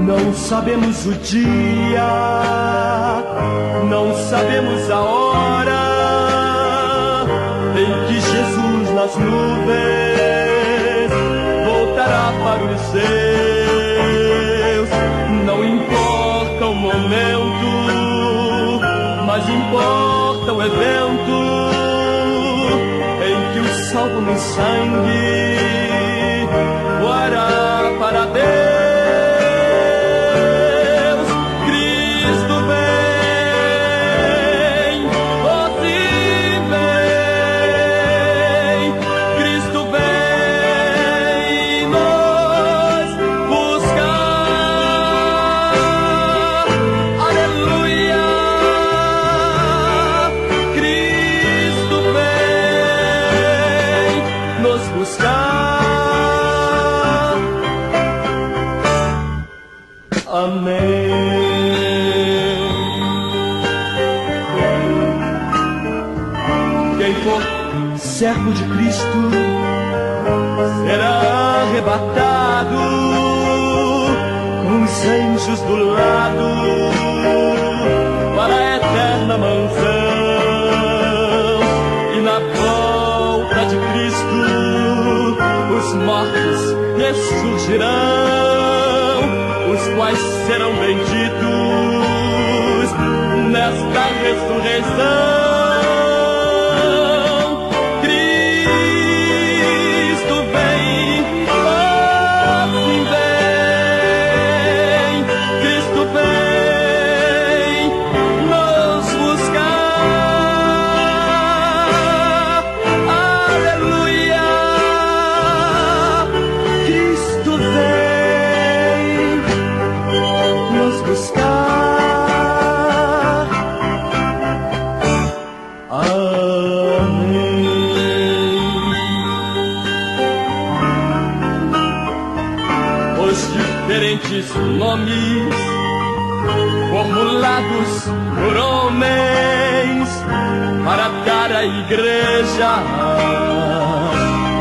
Não sabemos o dia, não sabemos a hora em que Jesus nas nuvens voltará para os seus. Não importa o momento, mas importa o evento em que o salvo no sangue voará para Deus. Servo de Cristo será arrebatado com os anjos do lado para a eterna mansão. E na volta de Cristo os mortos ressurgirão, os quais serão benditos nesta ressurreição. Nomes formulados por homens para dar à igreja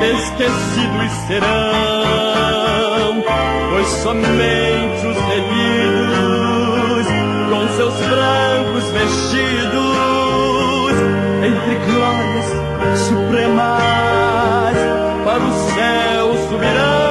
esquecidos serão, pois somente os remidos com seus brancos vestidos entre glórias supremas para o céu subirão.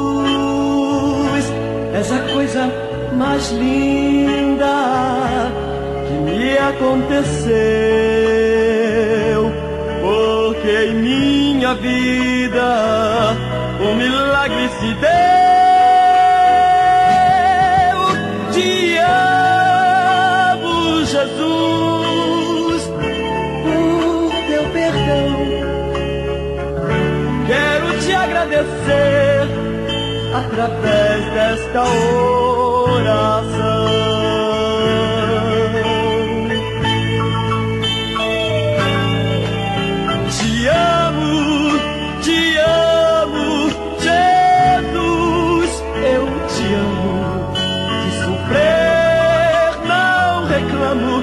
Jesus, és a coisa mais linda que me aconteceu, porque em minha vida um milagre se deu. Te amo, Jesus, por teu perdão. Quero te agradecer através desta oração. Te amo, Jesus, eu te amo. De sofrer não reclamo,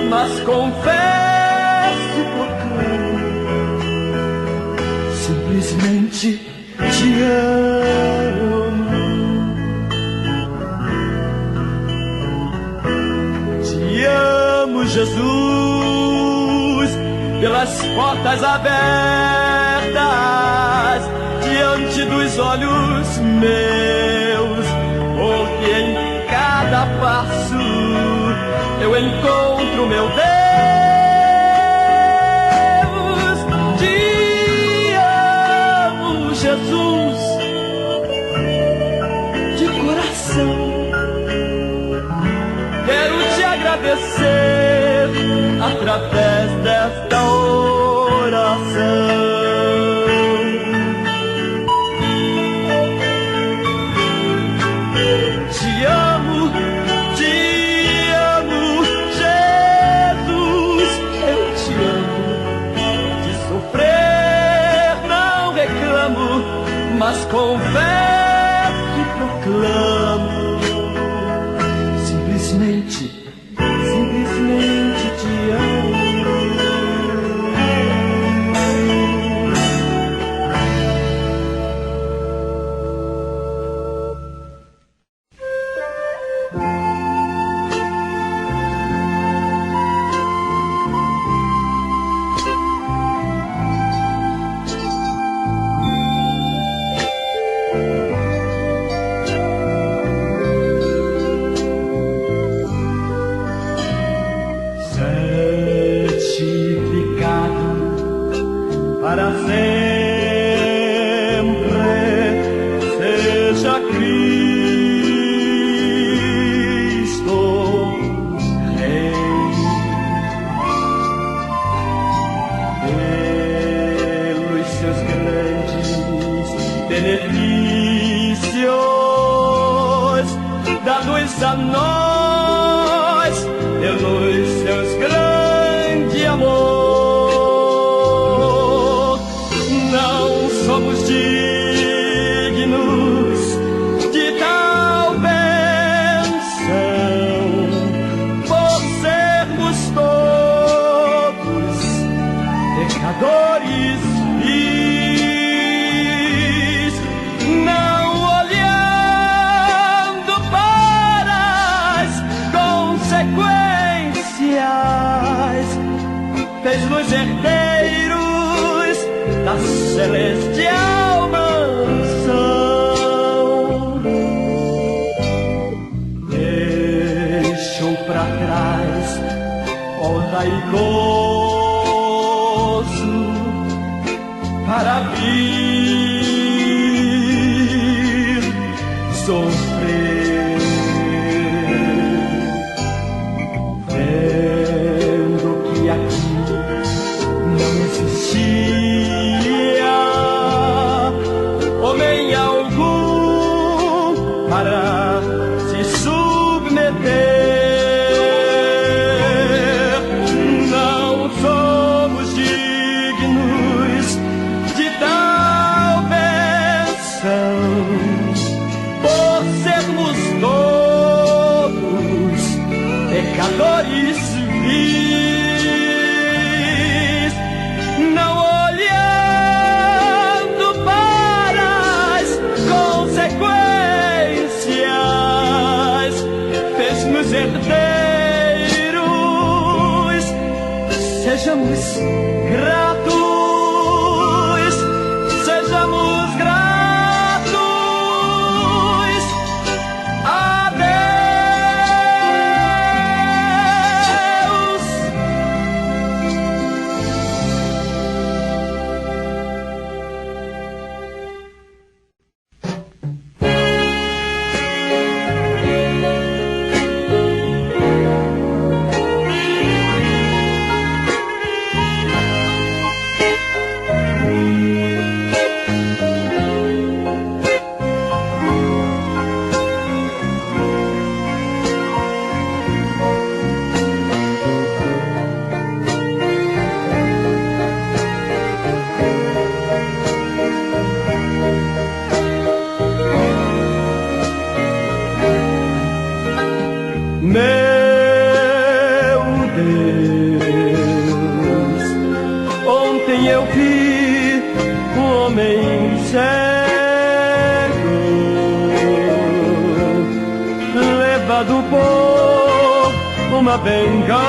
mas confesso e proclamo. Simplesmente te amo. Te amo, Jesus. pelas portas abertas diante dos olhos meus, porque em cada passo eu encontro meu Deus. Te amo, Jesus, de coração. Quero te agradecer através desta oração. Te amo, Jesus, eu te amo. De sofrer não reclamo, mas confesso e proclamo. Simplesmente te amo. Para sempre seja Cristo Rei. Pelos seus grandes benefícios dados a nós, pelos seus grandes amores, somos dignos de tal bênção, por sermos todos pecadores vis, não olhando para as consequências, fez-nos herdeiros da celestial mansão. Deixou pra trás honra e gozo para vir sofrer, vendo que aqui não existia homem algum para se submeter. Não somos dignos de tal bênção, por sermos todos pecadores vis, não olhando para as consequências, fez-nos herdeiros. Sejamos gratos, sejamos gratos a Deus. Meu Deus, ontem eu vi um homem cego levado por uma bengala.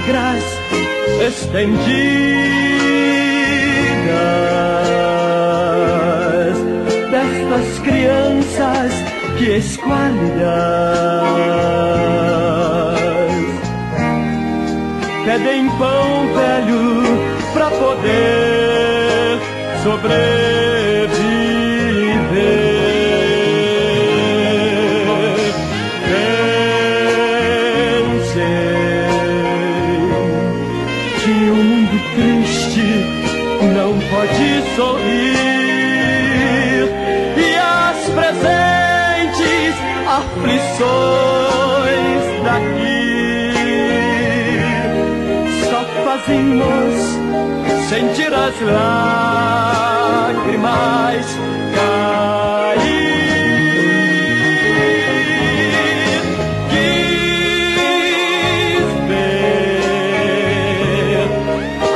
chacras estendidas destas crianças que esquálidas pedem pão velho pra poder sobreviver. Não pode sorrir e as presentes aflições daqui só fazem-nos sentir as lágrimas cair. Quis ver a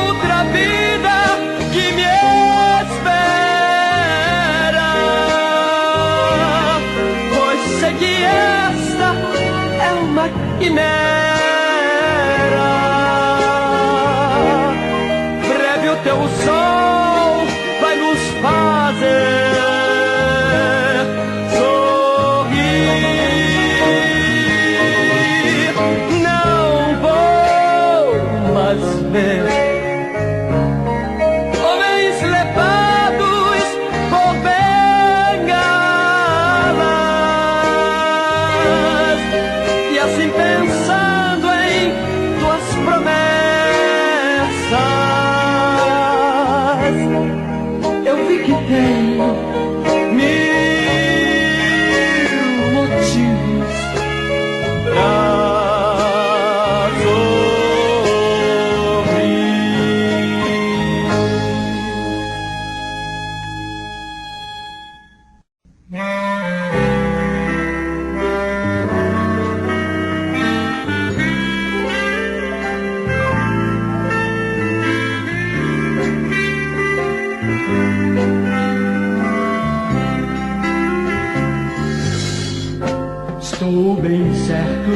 outra vida que me espera, pois sei que esta é uma quimera. Breve o teu sol vai nos fazer sorrir. Não vou mais ver tenho mil motivos pra Estou bem certo,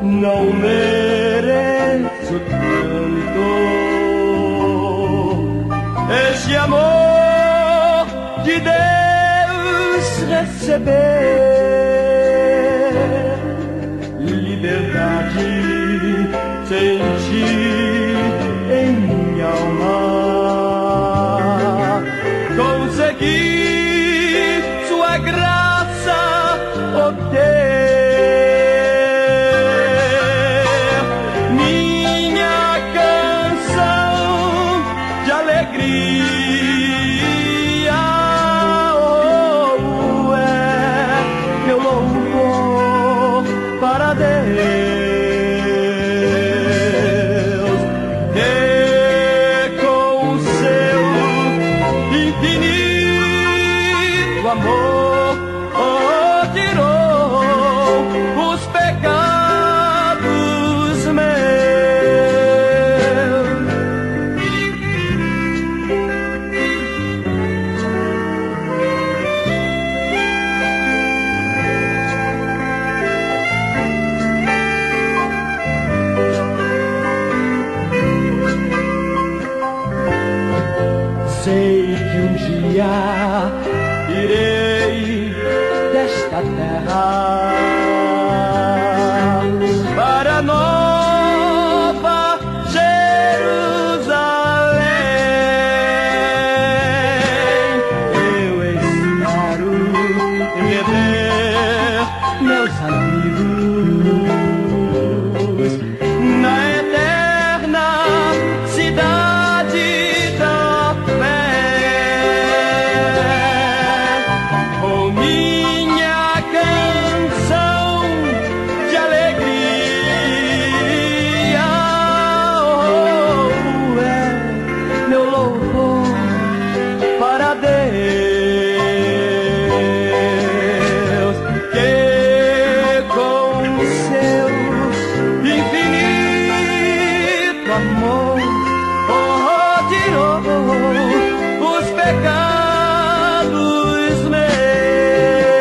não mereço tanto esse amor de Deus receber. Liberdade senti em minha alma, consegui sua graça obter. Minha canção de alegria, oh, é meu louvor para Deus, que com o seu infinito amor tirou os pecados meus. Sei que um dia irei desta terra para Nova Jerusalém. Eu espero rever meus amigos na eterna cidade da fé. Com minha canção de alegria, oh, é meu louvor para Deus, que com seu infinito amor tirou os pecados meus.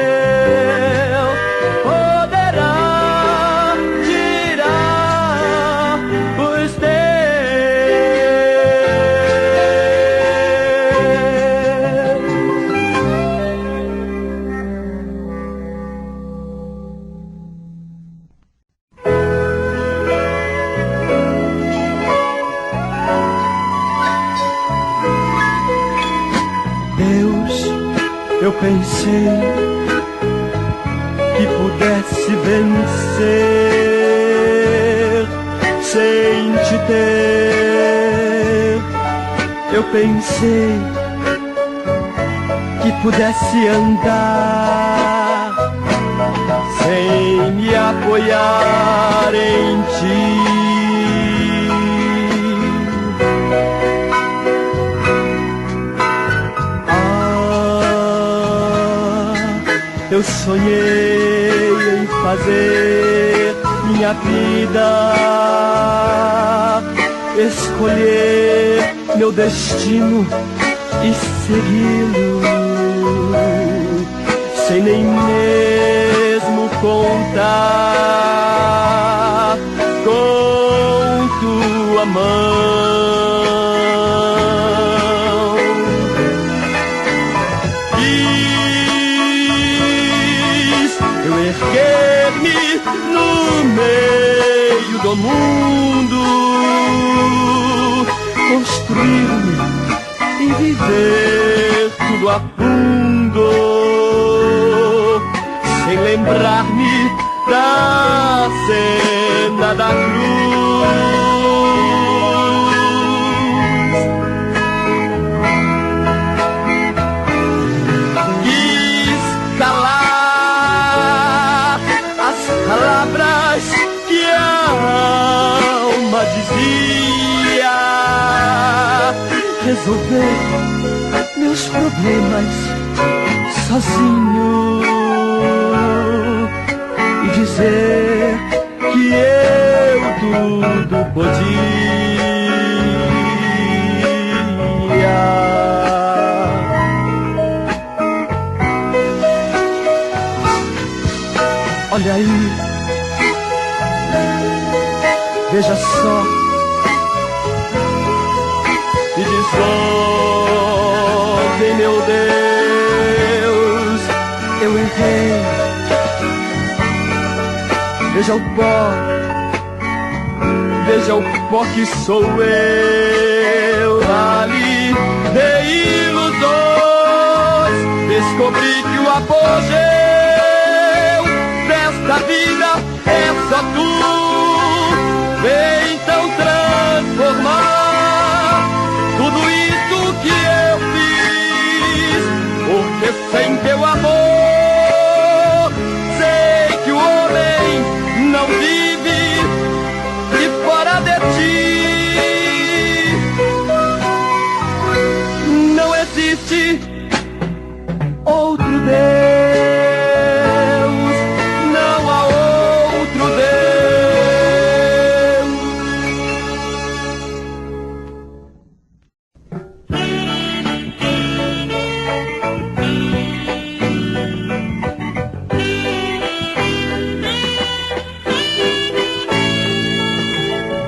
pensei que pudesse vencer sem te ter. Eu pensei que pudesse andar sem me apoiar em ti. Eu sonhei em fazer minha vida, escolher meu destino e segui-lo, sem nem mesmo contar com tua mão. Erguer-me no meio do mundo, construir-me e viver tudo a fundo, sem lembrar-me da cena da cruz. Palavras que a alma dizia, resolver meus problemas sozinho e dizer que eu tudo podia. Olha aí, veja só, e desordem, meu Deus, eu errei. Veja o pó que sou eu. Ali de ilusões, descobri que o apogeu desta vida é só tu. Vem então transformar tudo isso que eu fiz, porque sem teu amor sei que o homem não vive e fora de ti não existe outro Deus, não há outro Deus.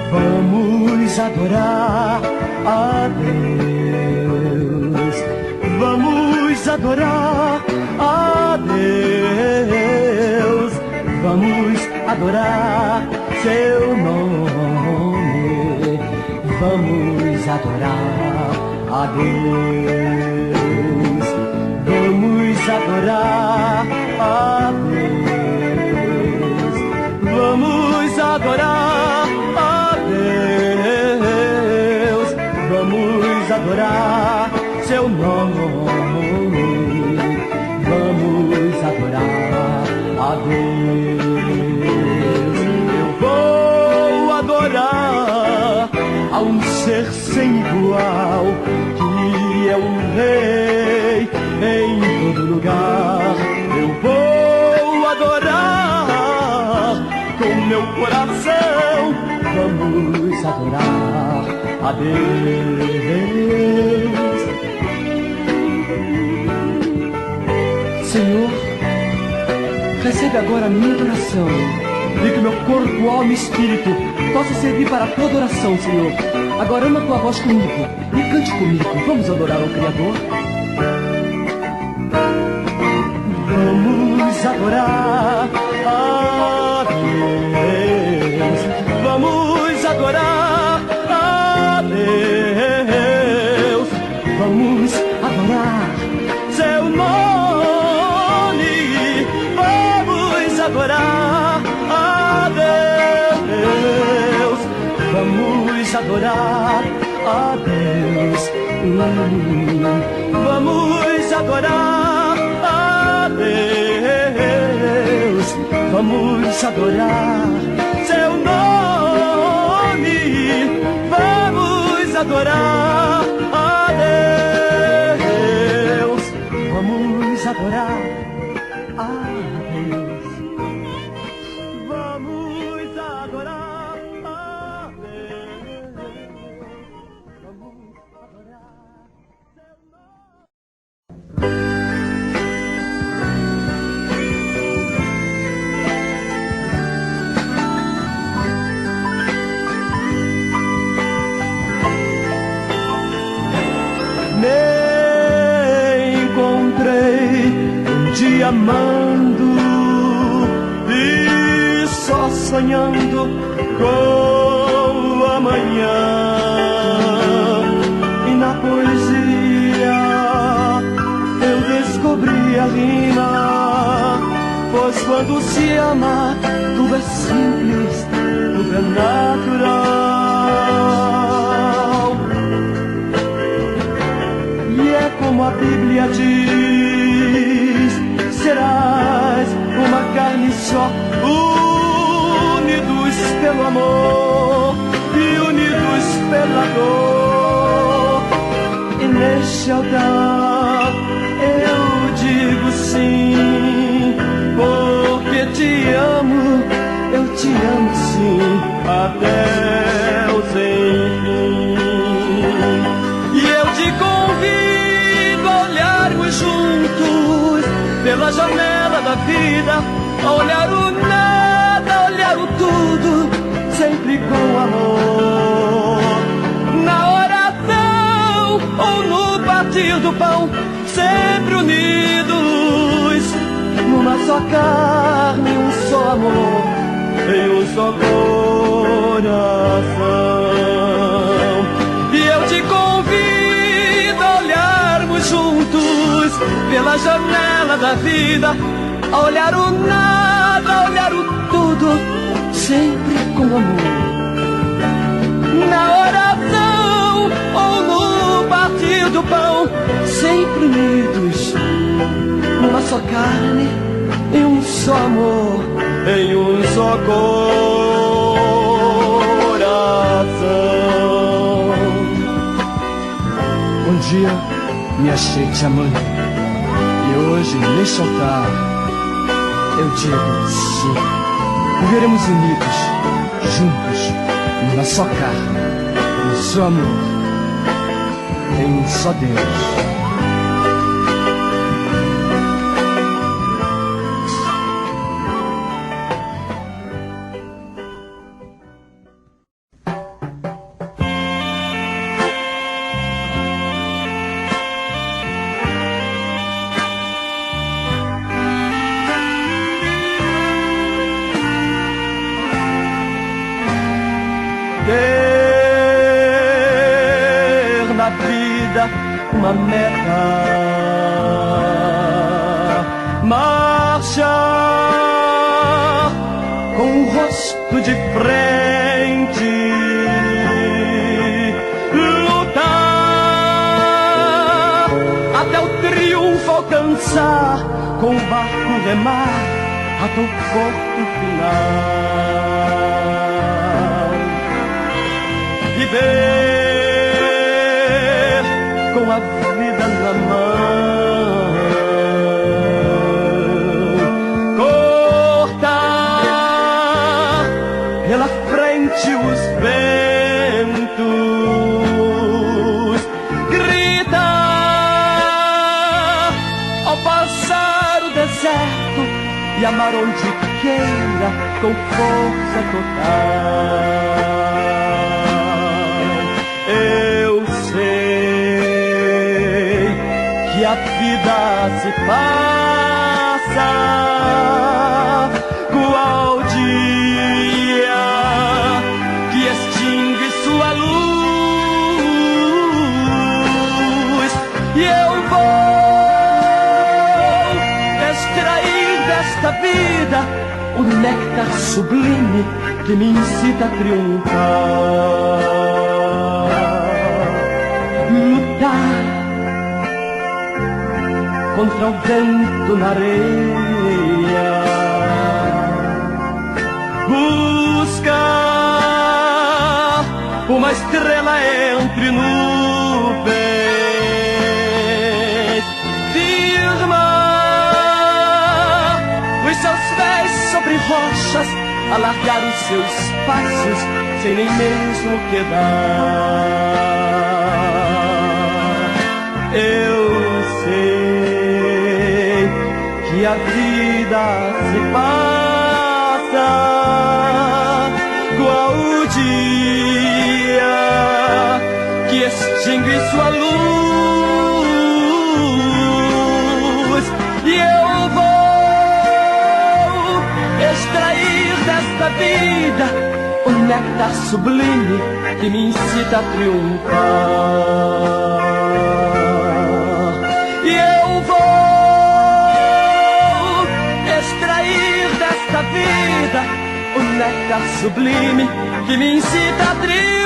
Vamos adorar a Deus, vamos adorar a Deus, vamos adorar seu nome, vamos adorar a Deus, vamos adorar a Deus, vamos adorar a Deus, vamos adorar seu nome, vamos adorar a Deus. Eu vou adorar a um ser sem igual, que é um rei em todo lugar. Eu vou adorar com meu coração, vamos adorar a Deus. Senhor, recebe agora a minha adoração e que meu corpo, alma e espírito possa servir para a tua adoração, Senhor. Agora ama a tua voz comigo e cante comigo. Vamos adorar ao Criador. Vamos adorar a Deus, vamos adorar a Deus, vamos adorar seu nome, adorar a Deus. Vamos adorar a Deus. Vamos adorar a Deus. Vamos adorar seu nome. Vamos adorar a Deus. Vamos adorar a Deus. Vamos adorar a Deus. Vamos adorar seu nome. Me encontrei um dia amando e só sonhando com o amanhã. E na poesia eu descobri a rima, pois quando se ama tudo é simples, tudo é natural. E é como a Bíblia diz: serás uma carne só, unidos pelo amor e unidos pela dor. E neste altar eu digo sim, porque te amo, eu te amo sim, até o sem fim. E eu te convido a olharmos juntos pela janela da vida, a olhar o nada, a olhar o tudo, sempre com amor. Na oração ou no partir do pão, sempre unidos, numa só carne, um só amor, em um só coração. E eu te convido a olharmos juntos pela janela da vida, a olhar o nada, a olhar o tudo, sempre com amor. Na oração ou no partir do pão, sempre unidos, numa só carne, em um só amor, em um só coração. Um dia me achei te amando, e hoje neste altar eu digo sim. Viveremos unidos, juntos, numa só carne, um só amor, em um só Deus. Ter na vida uma meta, marchar com o rosto de frente, lutar até o triunfo alcançar, com o barco remar até o porto final. Viver com a vida na mão, cortar pela frente os ventos, gritar ao passar o deserto e amar onde queira com força total. Eu sei que a vida se passa qual dia que extingue sua luz, e eu vou extrair desta vida o néctar sublime que me incita a triunfar. Lutar contra o vento na areia, buscar uma estrela entre nuvens, firmar os seus pés sobre rochas, alargar os seus passos sem nem mesmo quedar. Eu sei que a vida se passa qual o dia que extingue sua luz, e eu vou extrair desta vida o néctar sublime que me incita a triunfar. E eu vou extrair desta vida o néctar sublime que me incita a triunfar.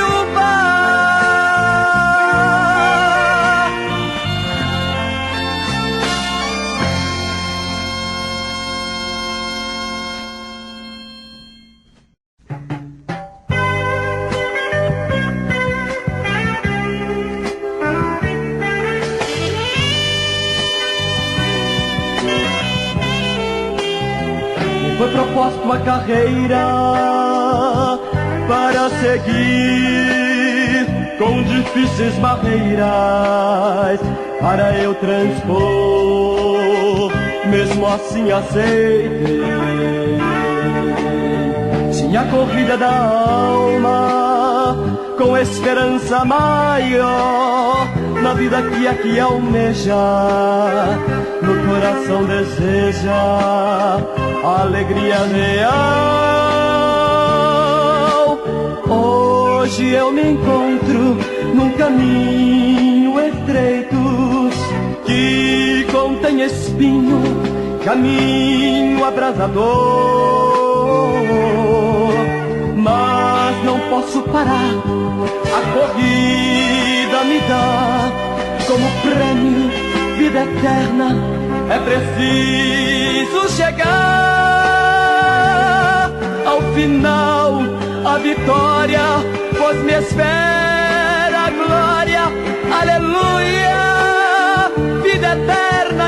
Foi proposta uma carreira para seguir com difíceis barreiras para eu transpor, mesmo assim aceitei. Sim, a corrida da alma com esperança maior na vida que aqui almeja, no coração deseja a alegria real. Hoje eu me encontro num caminho estreito que contém espinho, caminho abrasador, mas não posso parar. A corrida me dá como prêmio vida eterna. É preciso chegar ao final, a vitória, pois me espera a glória. Aleluia, vida eterna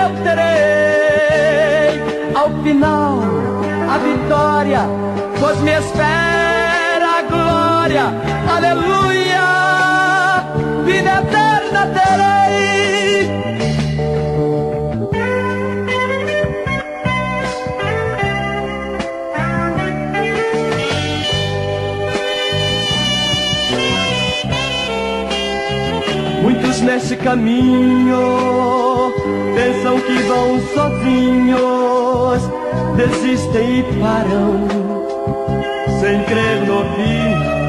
eu terei. Ao final, a vitória, pois me espera a glória. Aleluia, vida eterna terei. Muitos nesse caminho pensam que vão sozinhos, desistem e param sem crer no final.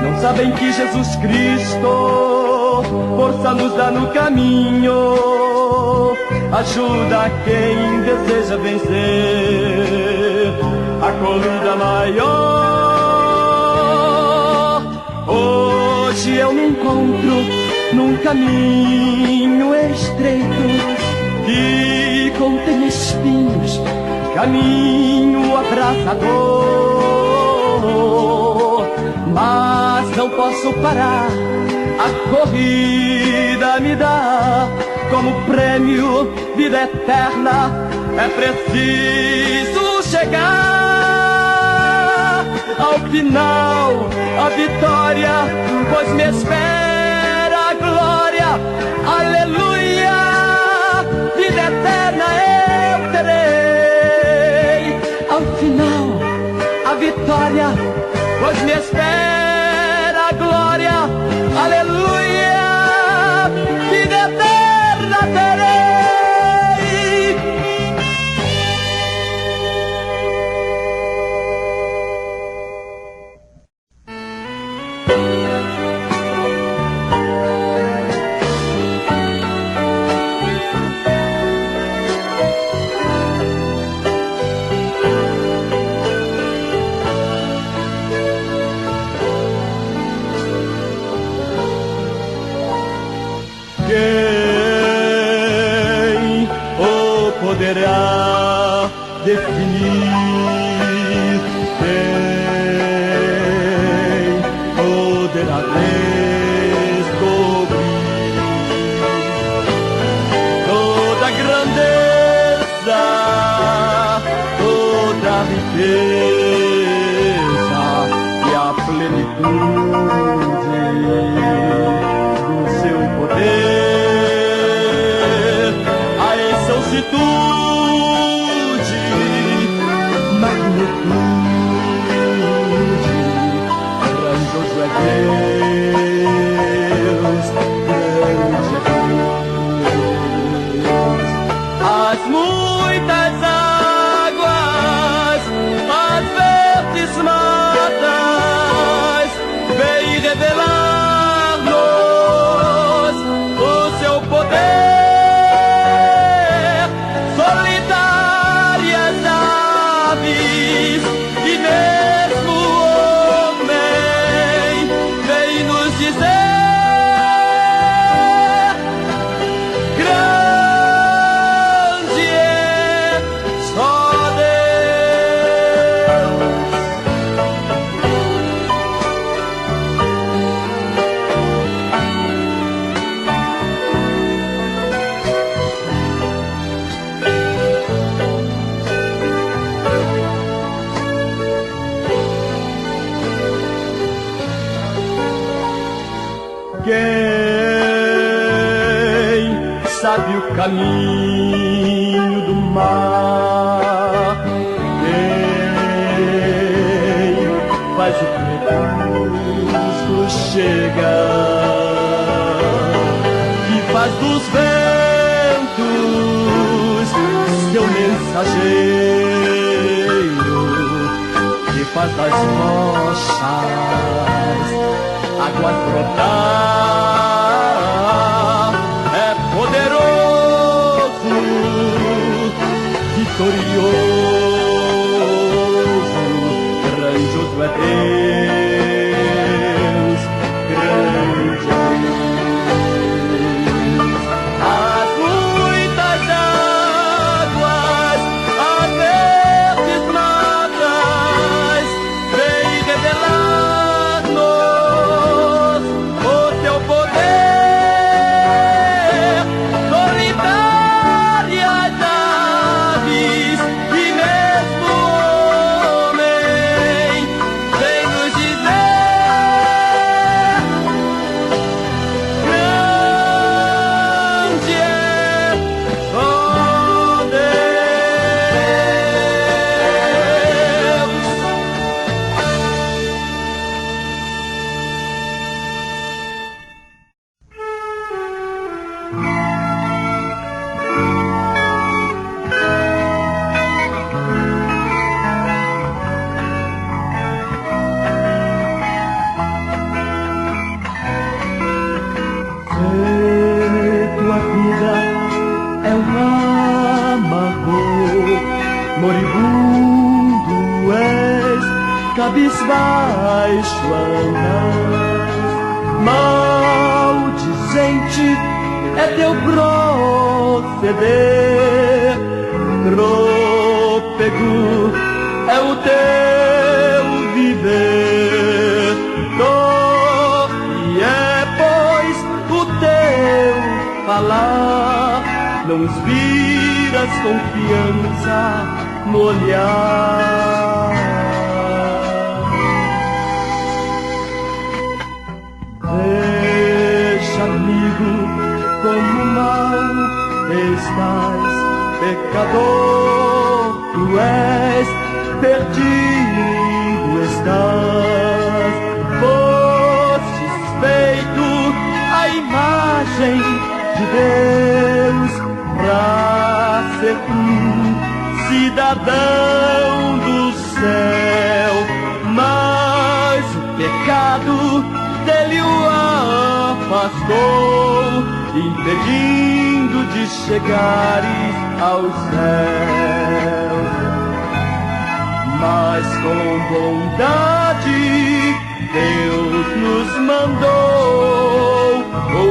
Não sabem que Jesus Cristo força nos dá no caminho, ajuda quem deseja vencer a corrida maior. Hoje eu me encontro num caminho estreito que contém espinhos, caminho abrasador, mas não posso parar. A corrida me dá como prêmio vida eterna. É preciso chegar ao final, a vitória, pois me espera a glória. Aleluia, vida eterna eu terei. Ao final, a vitória, pois me espera a glória. Aleluia, vida eterna terei. poderá definir, quem poderá descobrir toda a grandeza, toda a riqueza e a plenitude do seu poder, a excelsidade, magnitude, grandioso é Deus, grande é Deus. As muitas águas, as verdes matas, vem revelar-nos o seu poder. Solitárias aves e mesmo homem vem nos dizer: grande é só Deus. Quem sabe o caminho do mar? Quem faz o crepúsculo chegar? Que faz dos ventos seu mensageiro? Que faz das rochas águas brotar, é poderoso, vitorioso, grandioso é Deus, grande é Deus. As muitas águas, as verdes matas, vem revelar-nos o teu poder. Solitárias aves e mesmo homem vem nos dizer: grande é só Deus. Se tua vida é um amargor, moribundo és, cabisbaixo andas, maldizente é teu proceder, trôpego é o teu viver, dor e é, pois, o teu falar, não inspiras confiança no olhar. Veja, amigo, como mal estás, pecador tu és, perdido estás, fostes feito à imagem de Deus, pra ser cidadão do céu, mas o pecado dele o afastou, impedindo de chegares aos céus. Mas com bondade Deus nos mandou o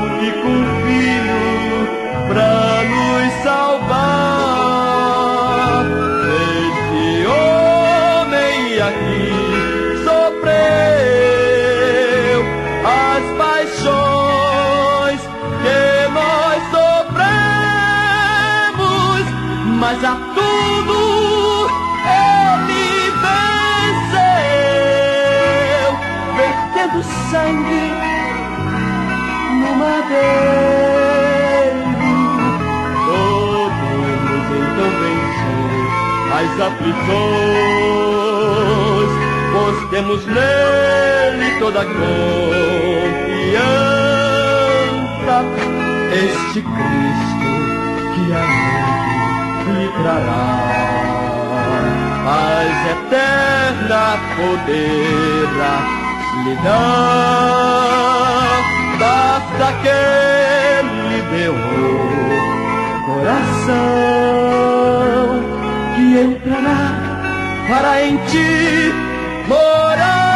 único Filho pra nos salvar. mas a tudo ele venceu, vertendo sangue no madeiro. Todos então vencer as aflições, pois temos nele toda a confiança. Este Cristo que a lhe trará paz eterna, poderá lhe dar. Basta que ele dê o coração, que entrará para em ti morar.